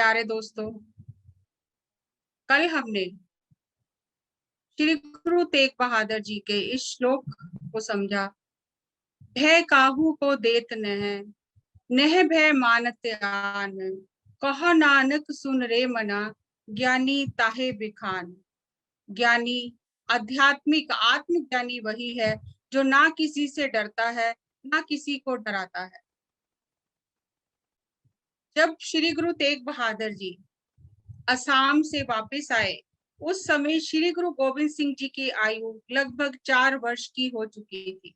प्यारे दोस्तों, कल हमने श्री गुरु तेग बहादुर जी के इस श्लोक को समझा। भय काहू को देत नह भय मानत आन, कहो नानक सुन रे मना, ज्ञानी ताहे बिखान। ज्ञानी, आध्यात्मिक आत्मज्ञानी वही है जो ना किसी से डरता है, ना किसी को डराता है। जब श्री गुरु तेग बहादुर जी असम से वापस आए, उस समय श्री गुरु गोविंद सिंह जी की आयु लगभग 4 वर्ष की हो चुकी थी।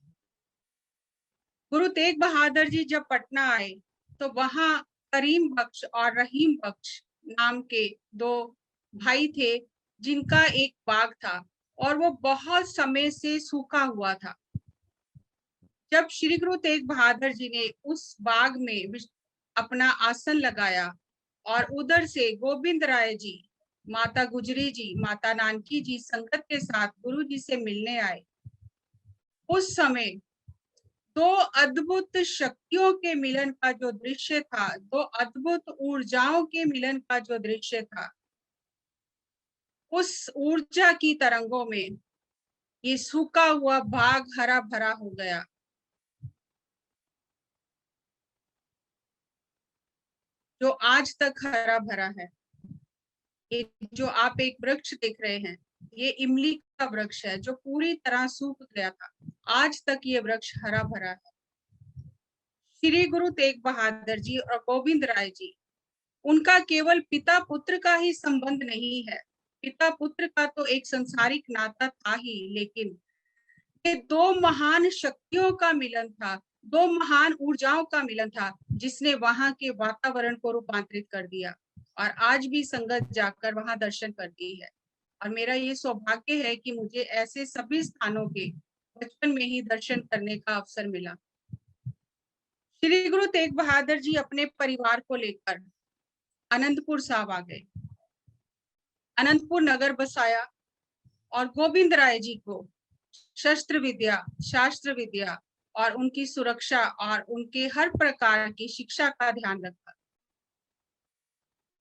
गुरु तेग बहादुर जी जब पटना आए तो वहां करीम बख्श और रहीम बख्श नाम के 2 भाई थे, जिनका एक बाग था और वो बहुत समय से सूखा हुआ था। जब श्री गुरु तेग बहादुर जी ने उस बाग में अपना आसन लगाया और उधर से गोविंद राय जी, माता गुजरी जी, माता नानकी जी संगत के साथ गुरु जी से मिलने आए, उस समय 2 अद्भुत शक्तियों के मिलन का जो दृश्य था, 2 अद्भुत ऊर्जाओं के मिलन का जो दृश्य था, उस ऊर्जा की तरंगों में ये सूखा हुआ बाग हरा भरा हो गया। जो आज तक हरा भरा है। ये जो आप एक वृक्ष देख रहे हैं, ये इमली का वृक्ष है जो पूरी तरह सूख गया था, आज तक ये वृक्ष हरा भरा है। श्री गुरु तेग बहादुर जी और गोविंद राय जी, उनका केवल पिता पुत्र का ही संबंध नहीं है, पिता पुत्र का तो एक संसारिक नाता था ही, लेकिन ये 2 महान शक्तियों का मिलन था, 2 महान ऊर्जाओं का मिलन था, जिसने वहां के वातावरण को रूपांतरित कर दिया और आज भी संगत जाकर वहां दर्शन करती है। और मेरा ये सौभाग्य है कि मुझे ऐसे सभी स्थानों के बचपन में ही दर्शन करने का अवसर मिला। श्री गुरु तेग बहादुर जी अपने परिवार को लेकर अनंतपुर साहब आ गए, अनंतपुर नगर बसाया और गोविंद राय जी को शस्त्र विद्या, शास्त्र विद्या और उनकी सुरक्षा और उनके हर प्रकार की शिक्षा का ध्यान रखा।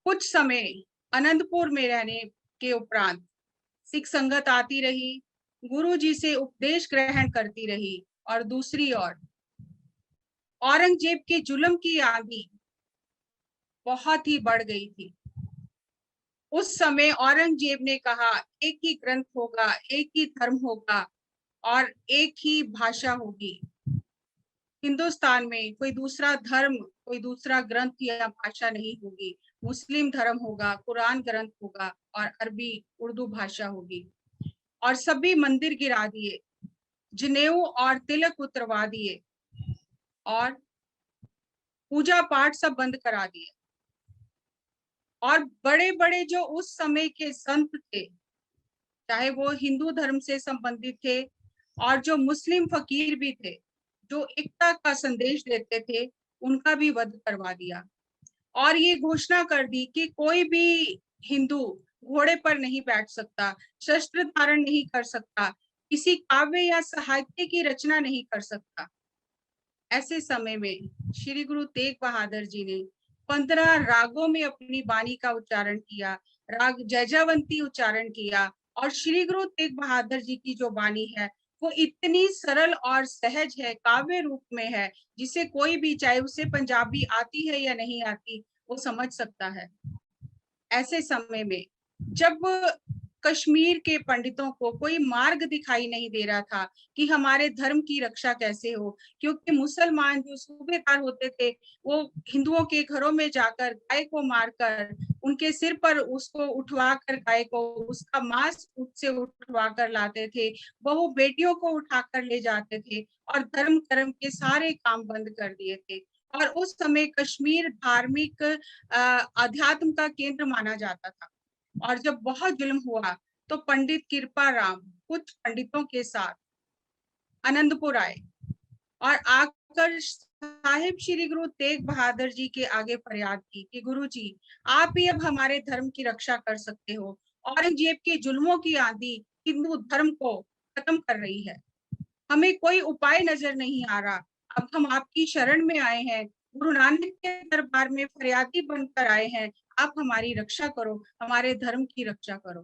कुछ समय अनंतपुर में रहने के उपरांत सिख संगत आती रही, गुरु जी से उपदेश ग्रहण करती रही और दूसरी ओर औरंगजेब के जुल्म की आंधी बहुत ही बढ़ गई थी। उस समय औरंगजेब ने कहा, एक ही ग्रंथ होगा, एक ही धर्म होगा और एक ही भाषा होगी। हिंदुस्तान में कोई दूसरा धर्म, कोई दूसरा ग्रंथ या भाषा नहीं होगी। मुस्लिम धर्म होगा, कुरान ग्रंथ होगा और अरबी उर्दू भाषा होगी। और सभी मंदिर गिरा दिए, जनेऊ और तिलक उतरवा दिए और पूजा पाठ सब बंद करा दिए। और बड़े बड़े जो उस समय के संत थे, चाहे वो हिंदू धर्म से संबंधित थे और जो मुस्लिम फकीर भी थे, जो एकता का संदेश देते थे, उनका भी वध करवा दिया। और ये घोषणा कर दी कि कोई भी हिंदू घोड़े पर नहीं बैठ सकता, शस्त्र धारण नहीं कर सकता, किसी काव्य या साहित्य की रचना नहीं कर सकता। ऐसे समय में श्री गुरु तेग बहादुर जी ने 15 रागों में अपनी वाणी का उच्चारण किया, राग जयजावंती उच्चारण किया। और श्री गुरु तेग बहादुर जी की जो वाणी है वो इतनी सरल और सहज है, काव्य रूप में है, जिसे कोई भी, चाहे उसे पंजाबी आती है या नहीं आती, वो समझ सकता है। ऐसे समय में जब कश्मीर के पंडितों को कोई मार्ग दिखाई नहीं दे रहा था कि हमारे धर्म की रक्षा कैसे हो, क्योंकि मुसलमान जो सूबेदार होते थे वो हिंदुओं के घरों में जाकर गाय को मारकर उनके सिर पर उसको उठवा कर, गाय को उसका मांस उससे उठवा कर लाते थे, बहु बेटियों को उठाकर ले जाते थे और धर्म कर्म के सारे काम बंद कर दिए थे। और उस समय कश्मीर धार्मिक अध्यात्म का केंद्र माना जाता था। और जब बहुत जुल्म हुआ तो पंडित कृपा राम कुछ पंडितों के साथ आनंदपुर आए और आकर साहिब श्री गुरु तेग बहादुर जी के आगे फरियाद की कि गुरु जी, आप ही अब हमारे धर्म की रक्षा कर सकते हो। औरंगजेब के जुल्मों की आंधी हिंदू धर्म को खत्म कर रही है, हमें कोई उपाय नजर नहीं आ रहा। अब हम आपकी शरण में आए हैं, गुरु नानक के दरबार में फरियादी बनकर आए हैं, आप हमारी रक्षा करो, हमारे धर्म की रक्षा करो।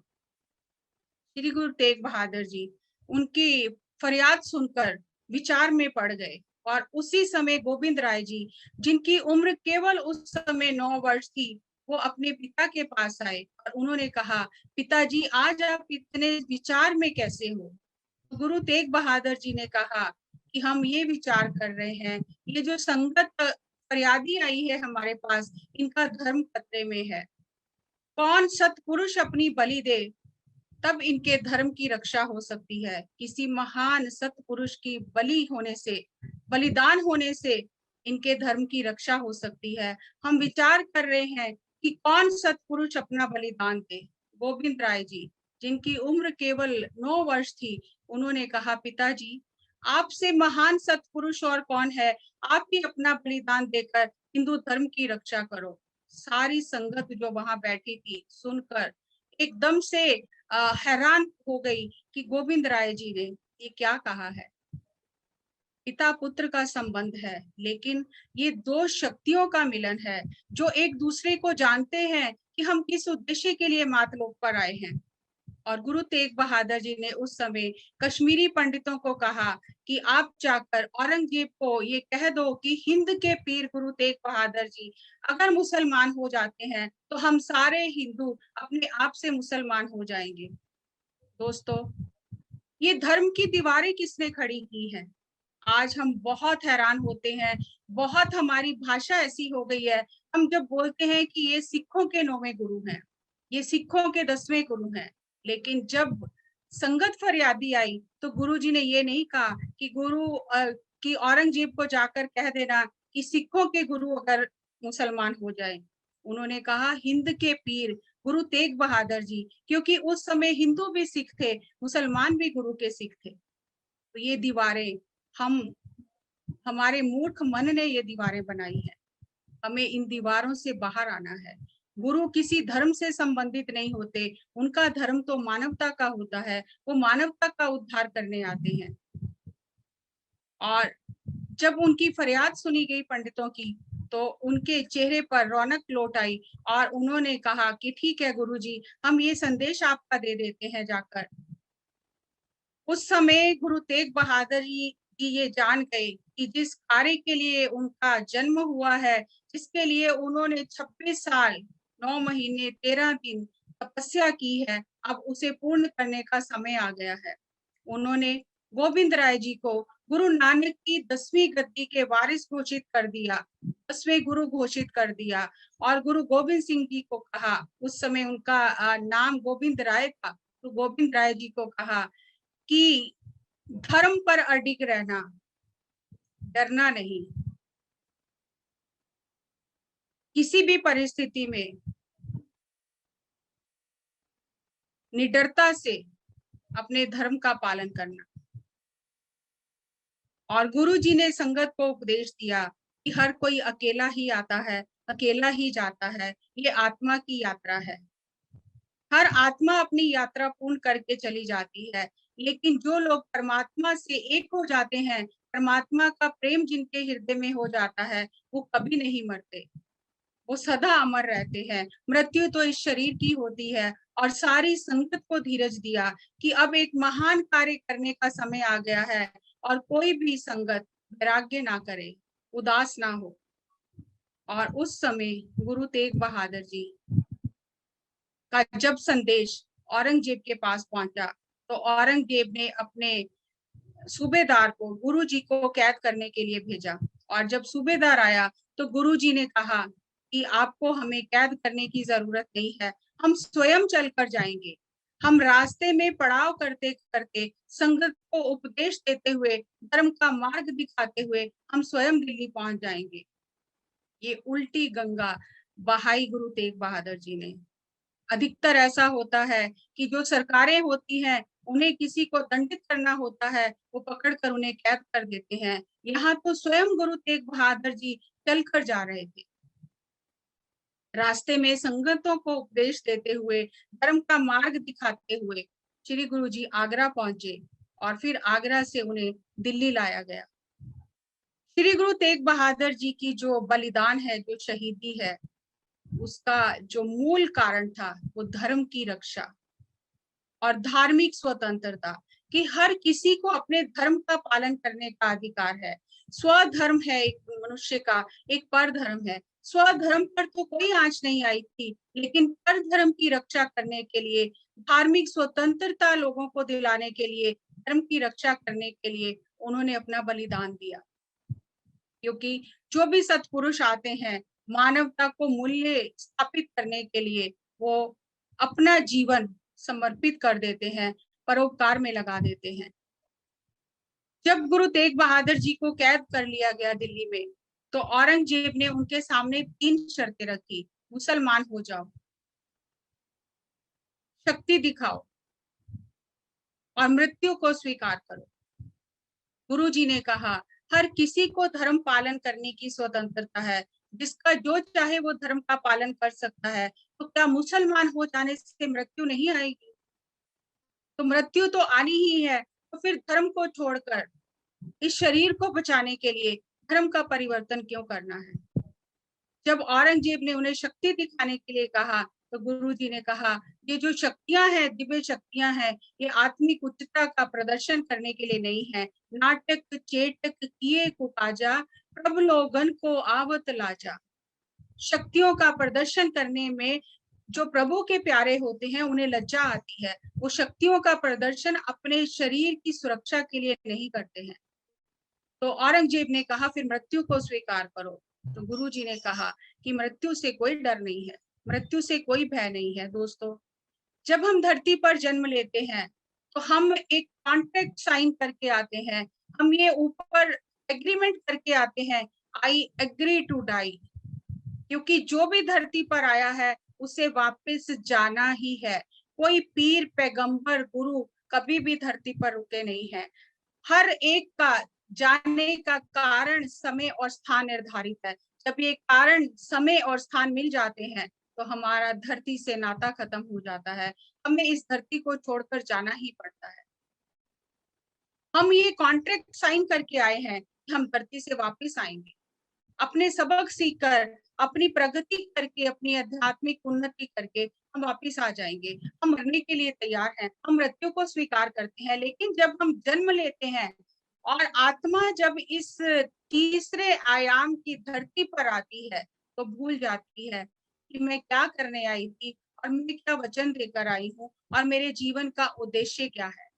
श्री गुरु तेग बहादुर जी उनकी फरियाद सुनकर विचार में पड़ गए और उसी समय गोविंद राय जी, जिनकी उम्र केवल उस समय 9 वर्ष थी, वो अपने पिता के पास आए और उन्होंने कहा, पिताजी आज आप इतने विचार में कैसे हो? गुरु तेग बहादुर जी ने कहा कि हम ये विचार कर रहे हैं, ये जो संगत फरियादी आई है हमारे पास, इनका धर्म खतरे में है। कौन सत्पुरुष अपनी बलि दे, तब इनके धर्म की रक्षा हो सकती है। किसी महान सत्पुरुष की बलि होने से, बलिदान होने से इनके धर्म की रक्षा हो सकती है। हम विचार कर रहे हैं कि कौन सत्पुरुष अपना बलिदान दे। गोविंद राय जी, जिनकी उम्र केवल 9 वर्ष थी, उन्होंने कहा, पिताजी आपसे महान सत्पुरुष और कौन है, आप ही अपना बलिदान देकर हिंदू धर्म की रक्षा करो। सारी संगत जो वहां बैठी थी सुनकर एकदम से हैरान हो गई कि गोविंद राय जी ने ये क्या कहा है। पिता पुत्र का संबंध है, लेकिन ये दो शक्तियों का मिलन है जो एक दूसरे को जानते हैं कि हम किस उद्देश्य के लिए मातलोक पर आए हैं। और गुरु तेग बहादुर जी ने उस समय कश्मीरी पंडितों को कहा कि आप जाकर औरंगजेब को ये कह दो कि हिंद के पीर गुरु तेग बहादुर जी अगर मुसलमान हो जाते हैं तो हम सारे हिंदू अपने आप से मुसलमान हो जाएंगे। दोस्तों, ये धर्म की दीवारें किसने खड़ी की हैं? आज हम बहुत हैरान होते हैं, बहुत हमारी भाषा ऐसी हो गई है, हम जब बोलते हैं कि ये सिखों के 9वें गुरु हैं, ये सिखों के 10वें गुरु हैं, लेकिन जब संगत फरियादी आई तो गुरुजी ने ये नहीं कहा कि कि औरंगजेब को जाकर कह देना कि सिखों के गुरु अगर मुसलमान हो जाए। उन्होंने कहा हिंद के पीर गुरु तेग बहादुर जी, क्योंकि उस समय हिंदू भी सिख थे, मुसलमान भी गुरु के सिख थे। तो ये दीवारें हमारे मूर्ख मन ने ये दीवारें बनाई है। हमें इन दीवारों से बाहर आना है। गुरु किसी धर्म से संबंधित नहीं होते, उनका धर्म तो मानवता का होता है, वो मानवता का उद्धार करने आते हैं। और जब उनकी फरियाद सुनी गई पंडितों की, तो उनके चेहरे पर रौनक लौट आई और उन्होंने कहा कि ठीक है गुरुजी, हम ये संदेश आपका दे देते हैं जाकर। उस समय गुरु तेग बहादुर जी ये जान गए कि जिस कार्य के लिए उनका जन्म हुआ है, जिसके लिए उन्होंने 26 साल 9 महीने 13 दिन तपस्या की है, अब उसे पूर्ण करने का समय आ गया है। उन्होंने गोविंद राय जी को गुरु नानक की 10वीं गद्दी के वारिस घोषित कर दिया, 10वें गुरु घोषित कर दिया और गुरु गोविंद सिंह जी को कहा, उस समय उनका नाम गोविंद राय था, तो गोविंद राय जी को कहा कि धर्म पर अडिग रहना, डरना नहीं, किसी भी परिस्थिति में निडरता से अपने धर्म का पालन करना। और गुरु जी ने संगत को उपदेश दिया कि हर कोई अकेला ही आता है, अकेला ही जाता है, ये आत्मा की यात्रा है। हर आत्मा अपनी यात्रा पूर्ण करके चली जाती है, लेकिन जो लोग परमात्मा से एक हो जाते हैं, परमात्मा का प्रेम जिनके हृदय में हो जाता है, वो कभी नहीं मरते, वो सदा अमर रहते हैं। मृत्यु तो इस शरीर की होती है। और सारी संगत को धीरज दिया कि अब एक महान कार्य करने का समय आ गया है और कोई भी संगत वैराग्य ना करे, उदास ना हो। और उस समय गुरु तेग बहादुर जी का जब संदेश औरंगजेब के पास पहुंचा, तो औरंगजेब ने अपने सूबेदार को गुरु जी को कैद करने के लिए भेजा। और जब सूबेदार आया तो गुरु जी ने कहा कि आपको हमें कैद करने की जरूरत नहीं है, हम स्वयं चलकर जाएंगे। हम रास्ते में पड़ाव करते करते संगत को उपदेश देते हुए, धर्म का मार्ग दिखाते हुए हम स्वयं दिल्ली पहुंच जाएंगे। ये उल्टी गंगा बहाई गुरु तेग बहादुर जी ने। अधिकतर ऐसा होता है कि जो सरकारें होती हैं, उन्हें किसी को दंडित करना होता है, वो पकड़कर उन्हें कैद कर देते हैं। यहाँ तो स्वयं गुरु तेग बहादुर जी चलकर जा रहे थे, रास्ते में संगतों को उपदेश देते हुए, धर्म का मार्ग दिखाते हुए श्री गुरु जी आगरा पहुंचे और फिर आगरा से उन्हें दिल्ली लाया गया। श्री गुरु तेग बहादुर जी की जो बलिदान है, जो शहीदी है, उसका जो मूल कारण था वो धर्म की रक्षा और धार्मिक स्वतंत्रता, कि हर किसी को अपने धर्म का पालन करने का अधिकार है। स्वधर्म है एक मनुष्य का, एक पर धर्म है। स्वधर्म पर तो कोई आंच नहीं आई थी, लेकिन पर धर्म की रक्षा करने के लिए, धार्मिक स्वतंत्रता लोगों को दिलाने के लिए, धर्म की रक्षा करने के लिए उन्होंने अपना बलिदान दिया। क्योंकि जो भी सत्पुरुष आते हैं मानवता को मूल्य स्थापित करने के लिए, वो अपना जीवन समर्पित कर देते हैं, परोपकार में लगा देते हैं। जब गुरु तेग बहादुर जी को कैद कर लिया गया दिल्ली में, तो औरंगजेब ने उनके सामने 3 शर्तें रखी। मुसलमान हो जाओ, शक्ति दिखाओ और मृत्यु को स्वीकार करो। गुरु जी ने कहा, हर किसी को धर्म पालन करने की स्वतंत्रता है, जिसका जो चाहे वो धर्म का पालन कर सकता है। तो क्या मुसलमान हो जाने से मृत्यु नहीं आएगी? तो मृत्यु तो आनी ही है। तो फिर धर्म को छोड़कर इस शरीर को बचाने के लिए धर्म का परिवर्तन क्यों करना है? जब औरंगजेब ने उन्हें शक्ति दिखाने के लिए कहा, तो गुरु जी ने कहा, ये जो शक्तियां हैं, दिव्य शक्तियां हैं, ये आत्मिक उच्चता का प्रदर्शन करने के लिए नहीं है। नाटक चेटक किए को काजा, प्रभ लोगन को आवत लाजा। शक्तियों का प्रदर्शन करने में जो प्रभु के प्यारे होते हैं उन्हें लज्जा आती है। वो शक्तियों का प्रदर्शन अपने शरीर की सुरक्षा के लिए नहीं करते हैं। तो औरंगजेब ने कहा, फिर मृत्यु को स्वीकार करो। तो गुरु जी ने कहा कि मृत्यु से कोई डर नहीं है, मृत्यु से कोई भय नहीं है। दोस्तों, जब हम धरती पर जन्म लेते हैं तो हम एक कॉन्ट्रैक्ट साइन करके आते हैं। हम ये ऊपर एग्रीमेंट करके आते हैं, आई एग्री टू डाई। क्योंकि जो भी धरती पर आया है उसे वापस जाना ही है। कोई पीर पैगंबर गुरु कभी भी धरती पर रुके नहीं है। हर एक का जाने का कारण, समय और स्थान निर्धारित है। जब ये कारण, समय और स्थान मिल जाते हैं तो हमारा धरती से नाता खत्म हो जाता है। हमें इस धरती को छोड़कर जाना ही पड़ता है। हम ये कॉन्ट्रैक्ट साइन करके आए हैं कि हम धरती से वापस आएंगे, अपने सबक सीखकर, अपनी प्रगति करके, अपनी आध्यात्मिक उन्नति करके हम वापिस आ जाएंगे। हम मरने के लिए तैयार हैं, हम मृत्यु को स्वीकार करते हैं। लेकिन जब हम जन्म लेते हैं और आत्मा जब इस तीसरे आयाम की धरती पर आती है, तो भूल जाती है कि मैं क्या करने आई थी और मैं क्या वचन देकर आई हूँ और मेरे जीवन का उद्देश्य क्या है।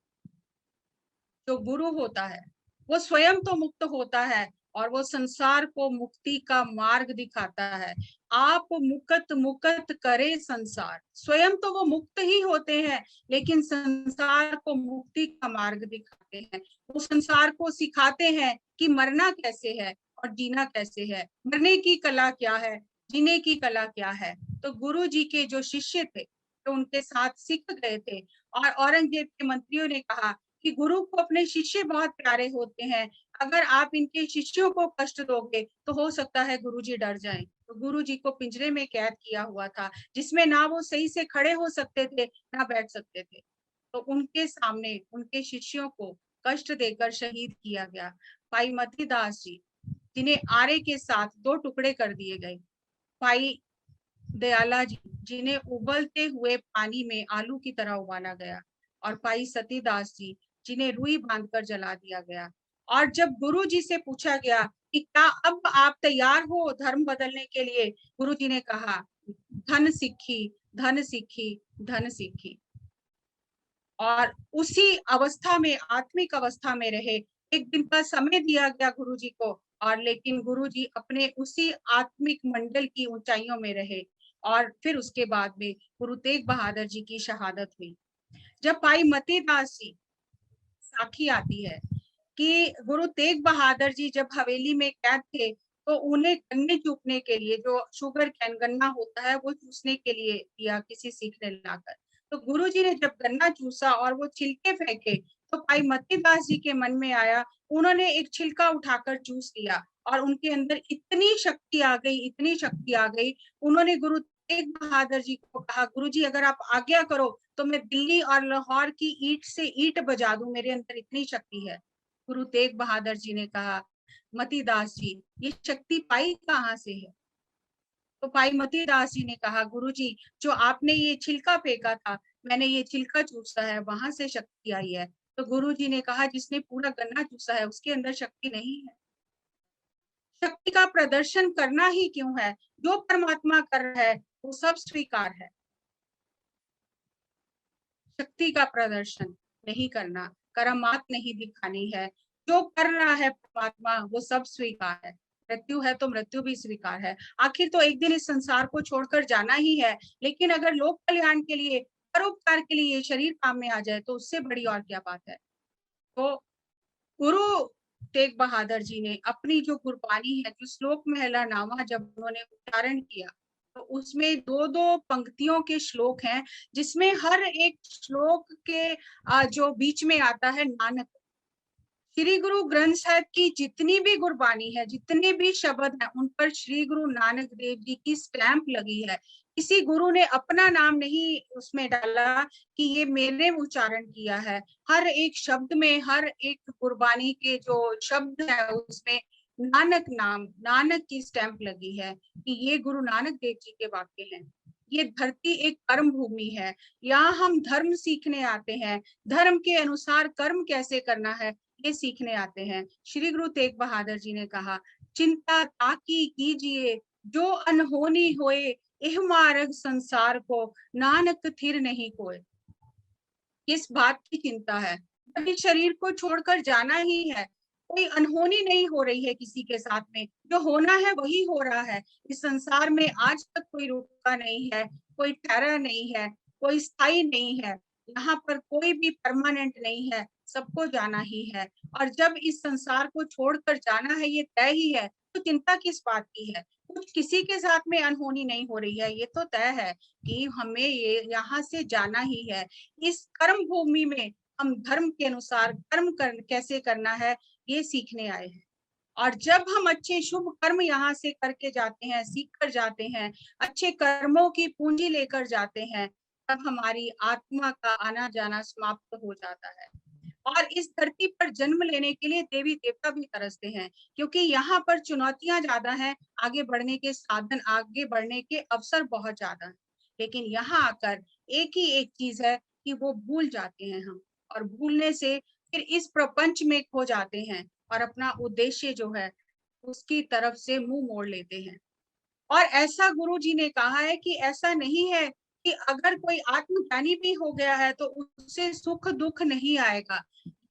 जो गुरु होता है वो स्वयं तो मुक्त होता है और वो संसार को मुक्ति का मार्ग दिखाता है। आप मुकत मुकत करे संसार, स्वयं तो वो मुक्त ही होते हैं, लेकिन संसार को मुक्ति का मार्ग दिखाते हैं। वो संसार को सिखाते हैं कि मरना कैसे है और जीना कैसे है, मरने की कला क्या है, जीने की कला क्या है। तो गुरु जी के जो शिष्य थे, तो उनके साथ सीख गए थे। और औरंगजेब के मंत्रियों ने कहा कि गुरु को अपने शिष्य बहुत प्यारे होते हैं, अगर आप इनके शिष्यों को कष्ट दोगे तो हो सकता है गुरुजी डर जाएं। तो गुरुजी को पिंजरे में कैद किया हुआ था, जिसमें ना वो सही से खड़े हो सकते थे ना बैठ सकते थे। तो उनके सामने उनके शिष्यों को कष्ट देकर शहीद किया गया। भाई मतीदास जी, जिन्हें आरे के साथ 2 टुकड़े कर दिए गए। भाई दयाला जी, जिन्हें उबलते हुए पानी में आलू की तरह उबाला गया। और भाई सतीदास जी, जिन्हें रुई बांधकर जला दिया गया। और जब गुरु जी से पूछा गया कि क्या अब आप तैयार हो धर्म बदलने के लिए, गुरु जी ने कहा, धन सीखी, धन सीखी, धन सीखी। और उसी अवस्था में, आत्मिक अवस्था में रहे। एक दिन का समय दिया गया गुरु जी को, और लेकिन गुरु जी अपने उसी आत्मिक मंडल की ऊंचाइयों में रहे। और फिर उसके बाद में गुरु तेग बहादुर जी की शहादत हुई। जब भाई मतीदास जी, साखी आती है कि गुरु तेग बहादुर जी जब हवेली में कैद थे, तो उन्हें गन्ने चूपने के लिए, जो शुगर कैन गन्ना होता है, वो चूसने के लिए दिया किसी सिख ने लाकर। तो गुरु जी ने जब गन्ना चूसा और वो छिलके फेंके, तो भाई मतीदास जी के मन में आया, उन्होंने एक छिलका उठाकर चूस लिया और उनके अंदर इतनी शक्ति आ गई, इतनी शक्ति आ गई। उन्होंने गुरु तेग बहादुर जी को कहा, गुरु जी अगर आप आज्ञा करो तो मैं दिल्ली और लाहौर की ईंट से ईंट बजा दूं, मेरे अंदर इतनी शक्ति है। गुरु तेग बहादुर जी ने कहा, मतीदास जी, ये शक्ति पाई कहाँ से है? तो भाई मती दास जी ने कहा, गुरुजी जो आपने ये छिलका फेंका था, मैंने ये छिलका चूसा है, वहां से शक्ति आई है। तो गुरुजी ने कहा, जिसने पूरा गन्ना चूसा है उसके अंदर शक्ति नहीं है। शक्ति का प्रदर्शन करना ही क्यों है? जो परमात्मा कर रहा है वो सब स्वीकार है। शक्ति का प्रदर्शन नहीं करना, करामात नहीं दिखानी है। जो कर रहा है परमात्मा वो सब स्वीकार है। मृत्यु है तो मृत्यु भी स्वीकार है। आखिर तो एक दिन इस संसार को छोड़कर जाना ही है, लेकिन अगर लोक कल्याण के लिए, परोपकार के लिए ये शरीर काम में आ जाए तो उससे बड़ी और क्या बात है। तो गुरु तेग बहादुर जी ने अपनी जो कुर्बानी है, जो श्लोक महला नामा जब उन्होंने उच्चारण किया, तो उसमें दो दो पंक्तियों के श्लोक हैं, जिसमें हर एक श्लोक के जो बीच में आता है नानक। श्री गुरु ग्रंथ साहिब की जितनी भी गुरबानी है, जितने भी शब्द हैं, उन पर श्री गुरु नानक देव जी की स्टैंप लगी है। किसी गुरु ने अपना नाम नहीं उसमें डाला कि ये मैंने उच्चारण किया है। हर एक शब्द में, हर एक गुरबानी के जो शब्द है उसमें नानक नाम, नानक की स्टैंप लगी है कि ये गुरु नानक देव जी के वाक्य हैं। ये धरती एक कर्म भूमि है, यहाँ हम धर्म सीखने आते हैं। धर्म के अनुसार कर्म कैसे करना है ये सीखने आते हैं। श्री गुरु तेग बहादुर जी ने कहा, चिंता ताकी कीजिए जो अनहोनी होए, एह मार्ग संसार को नानक थिर नहीं कोय। किस बात की चिंता है? अभी शरीर को छोड़कर जाना ही है। कोई अनहोनी नहीं हो रही है किसी के साथ में, जो होना है वही हो रहा है। इस संसार में आज तक कोई रुका नहीं है, कोई ठहरा नहीं है, कोई स्थायी नहीं है। यहाँ पर कोई भी परमानेंट नहीं है, सबको जाना ही है। और जब इस संसार को छोड़कर जाना है, ये तय ही है, तो चिंता किस बात की है? कुछ किसी के साथ में अनहोनी नहीं हो रही है, ये तो तय है कि हमें ये यहाँ से जाना ही है। इस कर्म भूमि में हम धर्म के अनुसार कैसे करना है ये सीखने आए हैं। और जब हम अच्छे शुभ कर्म यहाँ से करके जाते हैं, सीख कर जाते हैं, अच्छे कर्मों की पूंजी लेकर जाते हैं, तब हमारी आत्मा का आना जाना समाप्त हो जाता है। और इस धरती पर जन्म लेने के लिए देवी देवता भी तरसते हैं, क्योंकि यहाँ पर चुनौतियां ज्यादा हैं, आगे बढ़ने के साधन, आगे बढ़ने के अवसर बहुत ज्यादा हैं। लेकिन यहाँ आकर एक ही एक चीज है कि वो भूल जाते हैं हम, और भूलने से फिर इस प्रपंच में खो जाते हैं और अपना उद्देश्य जो है उसकी तरफ से मुंह मोड़ लेते हैं। और ऐसा गुरु जी ने कहा है कि ऐसा नहीं है कि अगर कोई आत्मज्ञानी भी हो गया है तो उससे सुख दुख नहीं आएगा।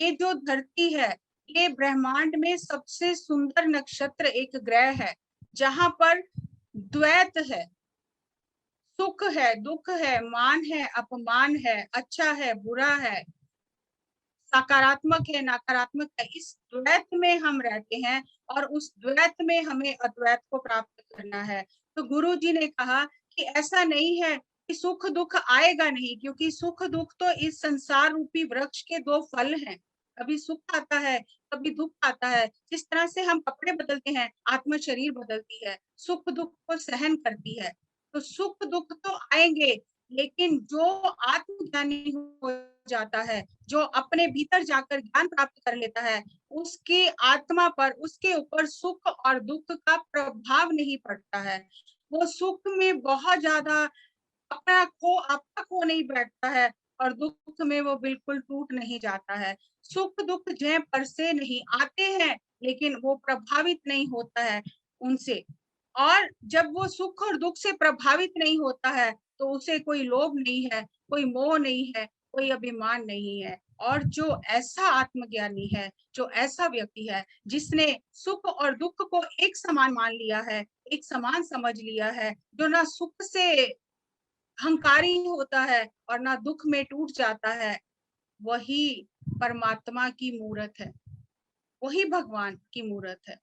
ये जो धरती है, ये ब्रह्मांड में सबसे सुंदर नक्षत्र एक ग्रह है, जहां पर द्वैत है, सुख है, दुख है, मान है, अपमान है, अच्छा है, बुरा है, सकारात्मक है, नकारात्मक है। इस द्वैत में हम रहते हैं और उस द्वैत में हमें अद्वैत को प्राप्त करना है। तो गुरु जी ने कहा कि ऐसा नहीं है कि सुख दुख आएगा नहीं, क्योंकि सुख दुख तो इस संसार रूपी वृक्ष के दो फल हैं। कभी सुख आता है, कभी दुख आता है। जिस तरह से हम कपड़े बदलते हैं, आत्मा शरीर बदलती है, सुख दुख को सहन करती है। तो सुख दुख तो आएंगे, लेकिन जो आत्मज्ञानी हो जाता है, जो अपने भीतर जाकर ज्ञान प्राप्त कर लेता है, उसकी आत्मा पर, उसके ऊपर सुख और दुख का प्रभाव नहीं पड़ता है। वो सुख में बहुत ज्यादा अपना खो नहीं बैठता है, और दुख में वो बिल्कुल टूट नहीं जाता है। सुख दुख जय पर से नहीं आते हैं, लेकिन वो प्रभावित नहीं होता है उनसे। और जब वो सुख और दुख से प्रभावित नहीं होता है, तो उसे कोई लोभ नहीं है, कोई मोह नहीं है, कोई अभिमान नहीं है। और जो ऐसा आत्मज्ञानी है, जो ऐसा व्यक्ति है जिसने सुख और दुख को एक समान मान लिया है, एक समान समझ लिया है, जो ना सुख से हंकारी होता है और ना दुख में टूट जाता है, वही परमात्मा की मूरत है, वही भगवान की मूरत है।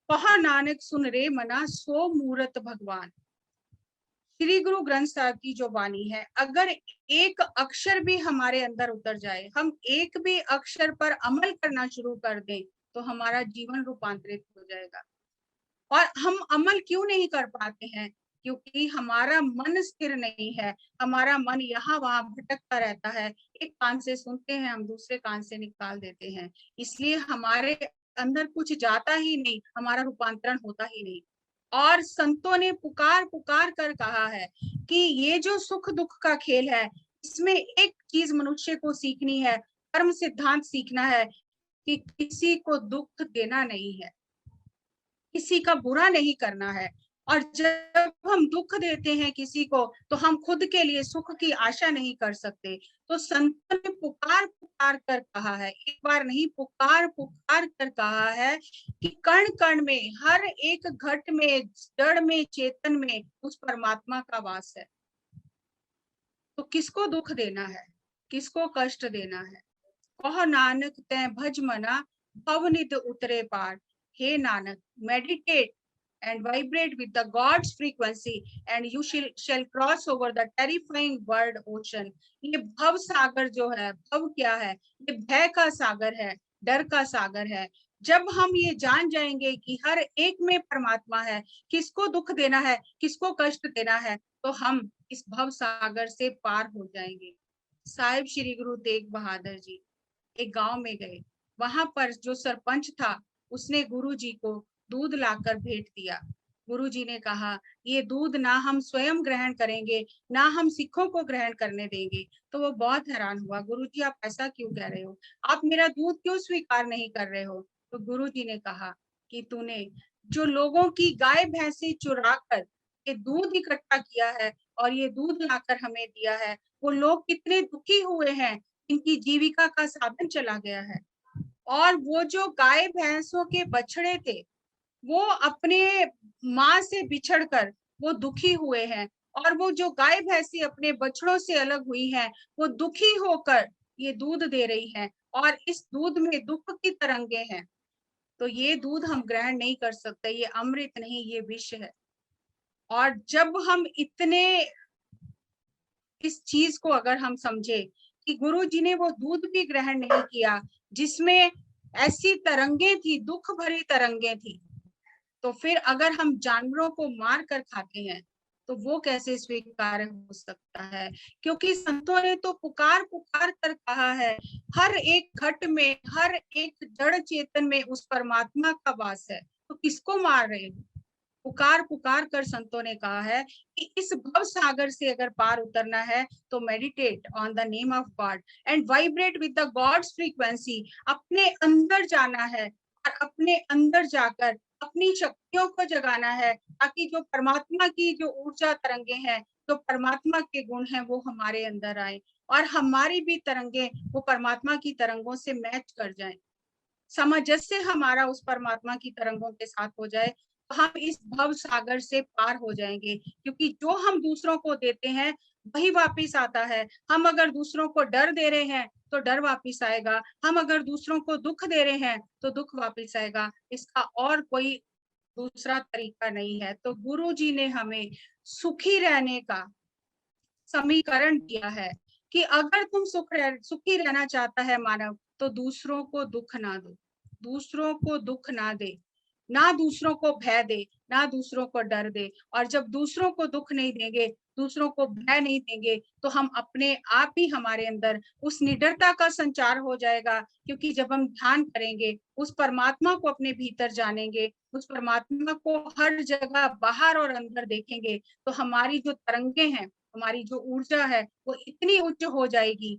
कहा नानक सुन रे मना, सो मूरत भगवान। श्री गुरु ग्रंथ साहिब की जो वाणी है, अगर एक अक्षर भी हमारे अंदर उतर जाए, हम एक भी अक्षर पर अमल करना शुरू कर दें, तो हमारा जीवन रूपांतरित हो जाएगा। और हम अमल क्यों नहीं कर पाते हैं? क्योंकि हमारा मन स्थिर नहीं है, हमारा मन यहाँ वहां भटकता रहता है। एक कान से सुनते हैं, हम दूसरे कान से निकाल देते हैं, इसलिए हमारे अंदर कुछ जाता ही नहीं, हमारा रूपांतरण होता ही नहीं। और संतों ने पुकार पुकार कर कहा है कि ये जो सुख दुख का खेल है, इसमें एक चीज मनुष्य को सीखनी है, कर्म सिद्धांत सीखना है कि किसी को दुख देना नहीं है, किसी का बुरा नहीं करना है। और जब हम दुख देते हैं किसी को, तो हम खुद के लिए सुख की आशा नहीं कर सकते। तो संत ने पुकार पुकार कर कहा है, एक बार नहीं, पुकार पुकार कर कहा है कि कण कण में, हर एक घट में, जड़ में, चेतन में उस परमात्मा का वास है। तो किसको दुख देना है, किसको कष्ट देना है? कहो नानक तै भज मना, भवनिध उतरे पार। हे Nanak, meditate and vibrate with the God's frequency and you shall cross over the terrifying world ocean। ये भव सागर जो है, भव क्या है? ये भय का सागर है, डर का सागर है। जब हम ये जान जाएंगे कि हर एक में परमात्मा है, किसको दुख देना है, किसको कष्ट देना है, तो हम इस भव सागर से पार हो जाएंगे। साहिब श्री गुरु तेग बहादुर जी एक गांव में गए। वहां पर जो सरपंच था, उसने गुरुजी को दूध लाकर भेंट दिया। गुरुजी ने कहा, ये दूध ना हम स्वयं ग्रहण करेंगे, ना हम सिखों को ग्रहण करने देंगे। तो वो बहुत हैरान हुआ, गुरुजी आप ऐसा क्यों कह रहे हो, आप मेरा दूध क्यों स्वीकार नहीं कर रहे हो? तो गुरुजी ने कहा कि तूने जो लोगों की गाय भैंसे चुरा कर ये दूध इकट्ठा किया है और ये दूध लाकर हमें दिया है, वो लोग कितने दुखी हुए हैं, इनकी जीविका का साधन चला गया है। और वो जो गाय भैंसों के बछड़े थे, वो अपने माँ से बिछड़कर वो दुखी हुए हैं, और वो जो गाय भैंसी अपने बछड़ों से अलग हुई हैं, वो दुखी होकर ये दूध दे रही हैं, और इस दूध में दुख की तरंगे हैं। तो ये दूध हम ग्रहण नहीं कर सकते, ये अमृत नहीं, ये विष है। और जब हम इतने इस चीज को अगर हम समझे कि गुरु जी ने वो दूध भी ग्रहण नहीं किया जिसमें ऐसी तरंगे थी, दुख भरी तरंगे थी, तो फिर अगर हम जानवरों को मार कर खाते हैं तो वो कैसे स्वीकार्य हो सकता है? क्योंकि संतों ने तो पुकार पुकार कर कहा है, हर एक घट में, हर एक जड़ चेतन में उस परमात्मा का वास है। तो किसको मार रहे हो? पुकार पुकार कर संतों ने कहा है कि इस भव सागर से अगर पार उतरना है तो meditate on the name of God and vibrate with the gods frequency. अपने अंदर जाना है और अपने अंदर जाकर अपनी शक्तियों को जगाना है, ताकि जो परमात्मा की जो ऊर्जा तरंगे हैं, जो परमात्मा के गुण हैं, वो हमारे अंदर आए और हमारी भी तरंगे वो परमात्मा की तरंगों से मैच कर जाए। सामंजस्य हमारा उस परमात्मा की तरंगों के साथ हो जाए, तो हम इस भव सागर से पार हो जाएंगे। क्योंकि जो हम दूसरों को देते हैं वही वापिस आता है। हम अगर दूसरों को डर दे रहे हैं तो डर वापिस आएगा, हम अगर दूसरों को दुख दे रहे हैं तो दुख वापिस आएगा। इसका और कोई दूसरा तरीका नहीं है। तो गुरु जी ने हमें सुखी रहने का समीकरण दिया है कि अगर तुम सुखी रहना चाहता है मानव, तो दूसरों को दुख ना दो, दूसरों को दुख ना दे, ना दूसरों को भय दे, ना दूसरों को डर दे। और जब दूसरों को दुख नहीं देंगे, दूसरों को भय नहीं देंगे, तो हम अपने आप ही, हमारे अंदर उस निडरता का संचार हो जाएगा। क्योंकि जब हम ध्यान करेंगे, उस परमात्मा को अपने भीतर जानेंगे, उस परमात्मा को हर जगह बाहर और अंदर देखेंगे, तो हमारी जो तरंगे हैं, हमारी जो ऊर्जा है, वो इतनी उच्च हो जाएगी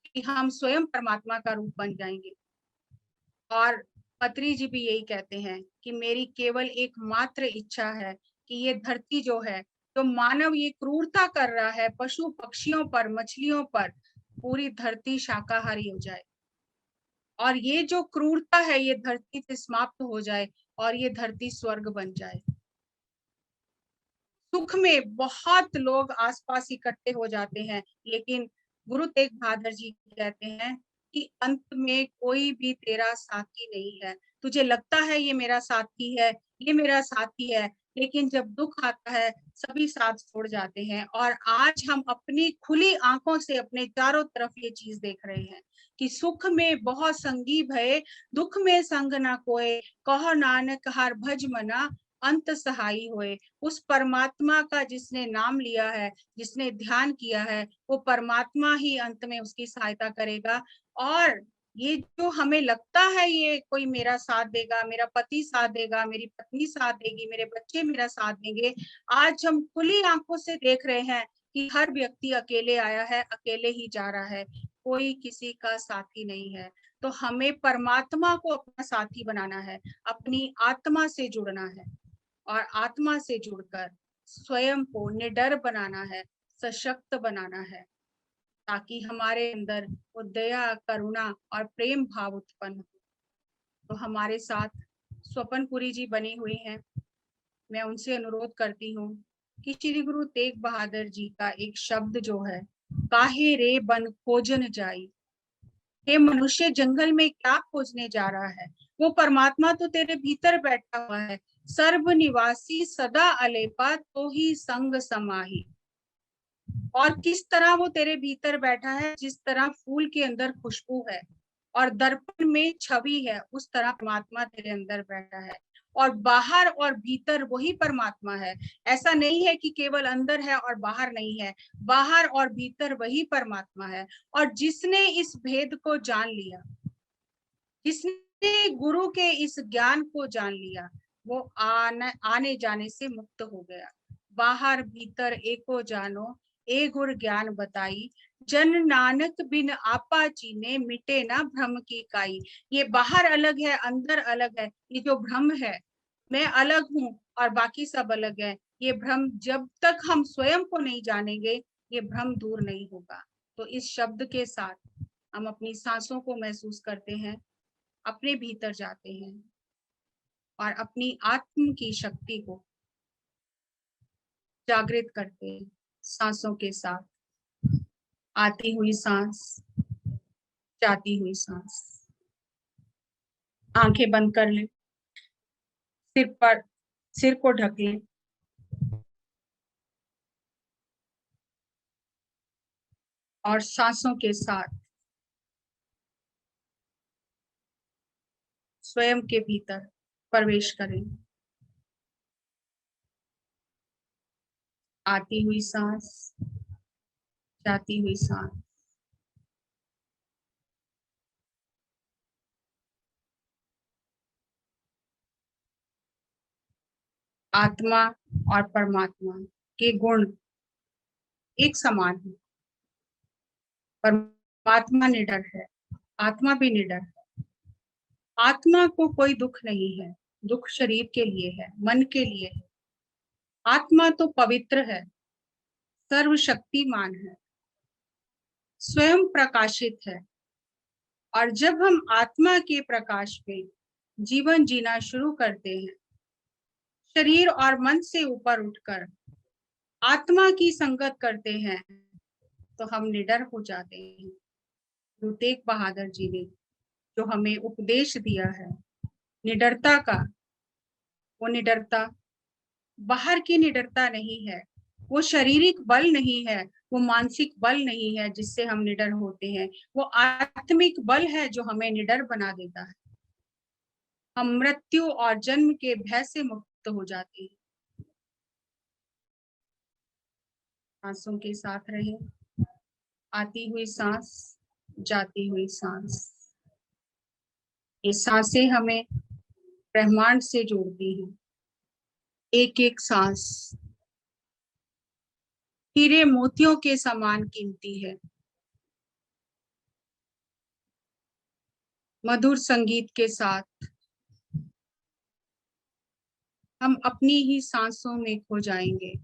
कि हम स्वयं परमात्मा का रूप बन जाएंगे। और पत्री जी भी यही कहते हैं कि मेरी केवल एकमात्र इच्छा है कि ये धरती जो है, जो मानव ये क्रूरता कर रहा है पशु पक्षियों पर, मछलियों पर, पूरी धरती शाकाहारी हो जाए और ये जो क्रूरता है ये धरती से समाप्त हो जाए और ये धरती स्वर्ग बन जाए। सुख में बहुत लोग आसपास इकट्ठे हो जाते हैं, लेकिन गुरु तेग बहादुर जी कहते हैं कि अंत में कोई भी तेरा साथी नहीं है। तुझे लगता है ये मेरा साथी है, ये मेरा साथी है, लेकिन जब दुख आता है सभी साथ छोड़ जाते हैं। और आज हम अपनी खुली आंखों से अपने चारों तरफ ये चीज देख रहे हैं कि सुख में बहुत संगी भय, दुख में संग ना कोय, कहो नानक हर भज मना, अंत सहाई होए। उस परमात्मा का जिसने नाम लिया है, जिसने ध्यान किया है, वो परमात्मा ही अंत में उसकी सहायता करेगा। और ये जो हमें लगता है ये कोई मेरा साथ देगा, मेरा पति साथ देगा, मेरी पत्नी साथ देगी, मेरे बच्चे मेरा साथ देंगे, आज हम खुली आंखों से देख रहे हैं कि हर व्यक्ति अकेले आया है, अकेले ही जा रहा है, कोई किसी का साथी नहीं है। तो हमें परमात्मा को अपना साथी बनाना है, अपनी आत्मा से जुड़ना है और आत्मा से जुड़कर स्वयं को निडर बनाना है, सशक्त बनाना है, ताकि हमारे अंदर वो दया, करुणा और प्रेम भाव उत्पन्न हो। तो हमारे साथ स्वपनपुरी जी बनी हुई हैं, मैं उनसे अनुरोध करती हूँ कि श्री गुरु तेग बहादुर जी का एक शब्द जो है, काहे रे बन खोजन जाई, हे मनुष्य जंगल में क्या खोजने जा रहा है, वो परमात्मा तो तेरे भीतर बैठा हुआ है, सर्व निवासी सदा अलेपा तो ही संग समाही। और किस तरह वो तेरे भीतर बैठा है, जिस तरह फूल के अंदर खुशबू है और दर्पण में छवि है, उस तरह परमात्मा तेरे अंदर बैठा है और बाहर और भीतर वही परमात्मा है। ऐसा नहीं है कि केवल अंदर है और बाहर नहीं है, बाहर और भीतर वही परमात्मा है। और जिसने इस भेद को जान लिया, जिसने गुरु के इस ज्ञान को जान लिया, वो आने जाने से मुक्त हो गया। बाहर भीतर एको जानो, ए गुर ज्ञान बताई, जन नानक बिन आपा चीने, मिटे ना भ्रम की काई। ये बाहर अलग है, अंदर अलग है, ये जो भ्रम है, मैं अलग हूँ और बाकी सब अलग है, ये भ्रम जब तक हम स्वयं को नहीं जानेंगे, ये भ्रम दूर नहीं होगा। तो इस शब्द के साथ हम अपनी सांसों को महसूस करते हैं, अपने भीतर जाते हैं और अपनी आत्म की शक्ति को जागृत करते हैं। सांसों के साथ आती हुई सांस, जाती हुई सांस। आंखें बंद कर लें, सिर को ढक लें और सांसों के साथ स्वयं के भीतर प्रवेश करें। आती हुई सांस, जाती हुई सांस। आत्मा और परमात्मा के गुण एक समान है। परमात्मा निडर है, आत्मा भी निडर है। आत्मा को कोई दुख नहीं है, दुख शरीर के लिए है, मन के लिए है। आत्मा तो पवित्र है, सर्वशक्तिमान है, स्वयं प्रकाशित है। और जब हम आत्मा के प्रकाश में जीवन जीना शुरू करते हैं, शरीर और मन से ऊपर उठकर आत्मा की संगत करते हैं, तो हम निडर हो जाते हैं। गुरु तेग बहादुर जी ने जो हमें उपदेश दिया है निडरता का, वो निडरता बाहर की निडरता नहीं है, वो शारीरिक बल नहीं है, वो मानसिक बल नहीं है जिससे हम निडर होते हैं, वो आत्मिक बल है जो हमें निडर बना देता है। हम मृत्यु और जन्म के भय से मुक्त हो जाते हैं। सांसों के साथ रहे, आती हुई सांस, जाती हुई सांस। ये सांसें हमें ब्रह्मांड से जोड़ती हैं। एक एक सांस हीरे मोतियों के समान कीमती है। मधुर संगीत के साथ हम अपनी ही सांसों में खो जाएंगे।